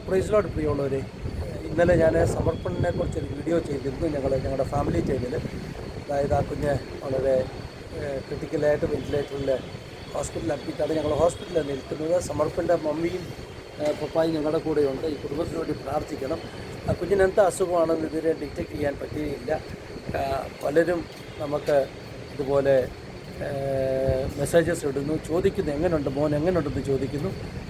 Praise Lord പ്രിയമുള്ളവരെ, ഇന്നലെ ഞാൻ സമർപ്പണത്തെക്കുറിച്ചൊരു വീഡിയോ ചെയ്തിരുന്നു ഞങ്ങളുടെ ഫാമിലി ടൈമിൽ. അതായത് ആ കുഞ്ഞ് വളരെ ക്രിട്ടിക്കലായിട്ട് വെന്റിലേറ്ററിൽ ഹോസ്പിറ്റലിൽ അഡ്മിറ്റാണ്. ഞങ്ങൾ ഹോസ്പിറ്റലിൽ നിൽക്കുന്നത്. സമർപ്പൻ്റെ മമ്മിയും പപ്പായും ഞങ്ങളുടെ കൂടെയുണ്ട്. ഈ കുടുംബത്തിന് വേണ്ടി പ്രാർത്ഥിക്കണം. ആ കുഞ്ഞിന് എന്താ അസുഖമാണെന്ന് ഇതുവരെ ഡിറ്റക്ട് ചെയ്യാൻ പറ്റുകയില്ല. പലരും നമുക്ക് ഇതുപോലെ മെസ്സേജസ് ഇടുന്നു, ചോദിക്കുന്നു എങ്ങനെയുണ്ട് മോൻ, എങ്ങനെയുണ്ടെന്ന് ചോദിക്കുന്നു.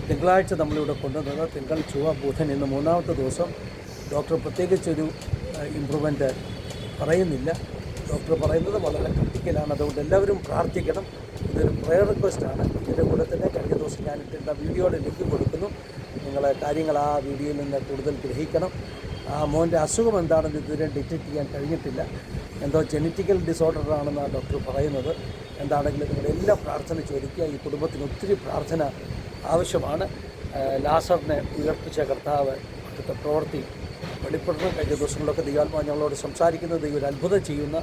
തിങ്കളാഴ്ച നമ്മളിവിടെ കൊണ്ടുവന്നത് തിങ്കൾ ചൊവ്വ ബുധൻ ഇന്ന് മൂന്നാമത്തെ ദിവസം. ഡോക്ടർ പ്രത്യേകിച്ചൊരു ഇമ്പ്രൂവ്മെൻറ്റ് പറയുന്നില്ല. ഡോക്ടർ പറയുന്നത് വളരെ ക്രിട്ടിക്കലാണ്. അതുകൊണ്ട് എല്ലാവരും പ്രാർത്ഥിക്കണം. ഇതൊരു പ്രെയർ റിക്വസ്റ്റാണ്. ഇതിൻ്റെ കൂടെ തന്നെ കഴിഞ്ഞ ദിവസം ഞാനിട്ടിരുന്ന വീഡിയോയുടെ ലിങ്ക് കൊടുക്കുന്നു. നിങ്ങൾ കാര്യങ്ങൾ ആ വീഡിയോയിൽ നിന്ന് കൂടുതൽ ഗ്രഹിക്കണം. ആ മോൻ്റെ അസുഖം എന്താണെന്ന് ഇതുവരെ ഡിറ്റക്ട് ചെയ്യാൻ കഴിഞ്ഞിട്ടില്ല. എന്തോ ജെനറ്റിക്കൽ ഡിസോർഡറാണെന്ന് ആ ഡോക്ടർ പറയുന്നത്. എന്താണെങ്കിലും നിങ്ങളെല്ലാം പ്രാർത്ഥന ചോദിക്കുക. ഈ കുടുംബത്തിന് ഒത്തിരി പ്രാർത്ഥന ആവശ്യമാണ്. ലാസറിനെ ഉയർപ്പിച്ച കർത്താവ് അടുത്ത പ്രവൃത്തി വെളിപ്പെടണം. കഴിഞ്ഞ ദിവസങ്ങളിലൊക്കെ ദൈവാത്മാവ് ഞങ്ങളോട് സംസാരിക്കുന്നത്, ദൈവം ഒരു അത്ഭുതം ചെയ്യുന്ന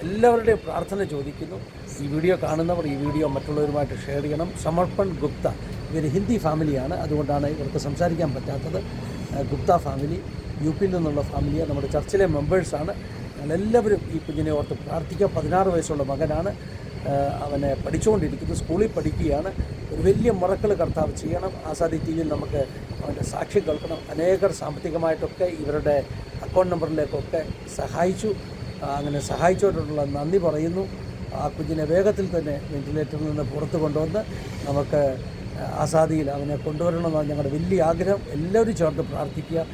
എല്ലാവരുടെയും പ്രാർത്ഥന ചോദിക്കുന്നു. ഈ വീഡിയോ കാണുന്നവർ ഈ വീഡിയോ മറ്റുള്ളവരുമായിട്ട് ഷെയർ ചെയ്യണം. സമർപ്പൺ ഗുപ്ത ഇവർ ഹിന്ദി ഫാമിലിയാണ്, അതുകൊണ്ടാണ് ഇവർക്ക് സംസാരിക്കാൻ പറ്റാത്തത്. ഗുപ്ത ഫാമിലി യുപിയിൽ നിന്നുള്ള ഫാമിലിയാണ്. നമ്മുടെ ചർച്ചിലെ മെമ്പേഴ്സാണ്. ഞങ്ങളെല്ലാവരും ഈ കുഞ്ഞിനെ ഓർത്ത് പ്രാർത്ഥിക്കുക. 16 വയസ്സുള്ള മകനാണ്. അവനെ പഠിച്ചുകൊണ്ടിരിക്കുന്നു, സ്കൂളിൽ പഠിക്കുകയാണ്. ഒരു വലിയ മറക്കൾ കർത്താവ് ചെയ്യണം. ആസാദി ടി വിയിൽ നമുക്ക് അവൻ്റെ സാക്ഷ്യം കേൾക്കണം. അനേകർ സാമ്പത്തികമായിട്ടൊക്കെ ഇവരുടെ അക്കൗണ്ട് നമ്പറിലേക്കൊക്കെ സഹായിച്ചു. അങ്ങനെ സഹായിച്ചവരോടുള്ള നന്ദി പറയുന്നു. ആ കുഞ്ഞിനെ വേഗത്തിൽ തന്നെ വെന്റിലേറ്ററിൽ നിന്ന് പുറത്ത് കൊണ്ടുവന്ന് നമുക്ക് ആസാദിയിൽ അവനെ കൊണ്ടുവരണമെന്നാണ് ഞങ്ങളുടെ വലിയ ആഗ്രഹം. എല്ലാവരും ചേർന്ന് പ്രാർത്ഥിക്കുക.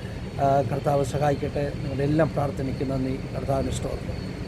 കർത്താവ് സഹായിക്കട്ടെ. നിങ്ങളുടെ എല്ലാം പ്രാർത്ഥനയ്ക്ക് നന്ദി. കർത്താവിന് സ്തോത്രം.